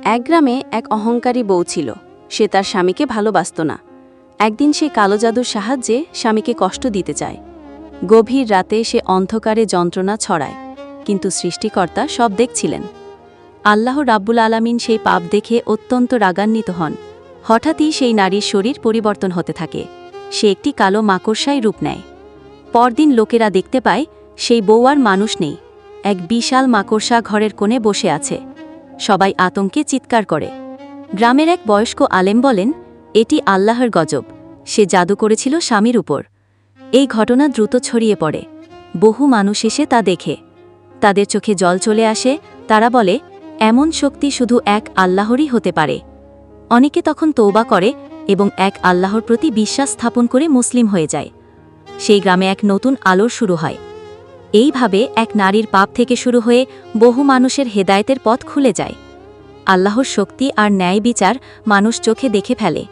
এক গ্রামে এক অহংকারী বউ ছিল। সে তার স্বামীকে ভালোবাসত না। একদিন সে কালো জাদুর সাহায্যে স্বামীকে কষ্ট দিতে চায়। গভীর রাতে সে অন্ধকারে যন্ত্রণা ছড়ায়, কিন্তু সৃষ্টিকর্তা সব দেখছিলেন। আল্লাহ রাব্বুল আলামিন সেই পাপ দেখে অত্যন্ত রাগান্বিত হন। হঠাৎই সেই নারীর শরীর পরিবর্তন হতে থাকে। সে একটি কালো মাকড়সায় রূপ নেয়। পরদিন লোকেরা দেখতে পায় সেই বউ আর মানুষ নেই, এক বিশাল মাকড়সা ঘরের কোণে বসে আছে। সবাই আতঙ্কে চিৎকার করে। গ্রামের এক বয়স্ক আলেম বলেন, এটি আল্লাহর গজব, সে জাদু করেছিল স্বামীর উপর। এই ঘটনা দ্রুত ছড়িয়ে পড়ে। বহু মানুষ এসে তা দেখে। তাদের চোখে জল চলে আসে। তারা বলে, এমন শক্তি শুধু এক আল্লাহরই হতে পারে। অনেকে তখন তওবা করে এবং এক আল্লাহর প্রতি বিশ্বাস স্থাপন করে মুসলিম হয়ে যায়। সেই গ্রামে এক নতুন আলোর শুরু হয়। এইভাবে এক নারীর পাপ থেকে শুরু হয়ে বহু মানুষের হেদায়েতের পথ খুলে যায়। আল্লাহর শক্তি আর ন্যায় বিচার মানুষ চোখে দেখে ফেলে।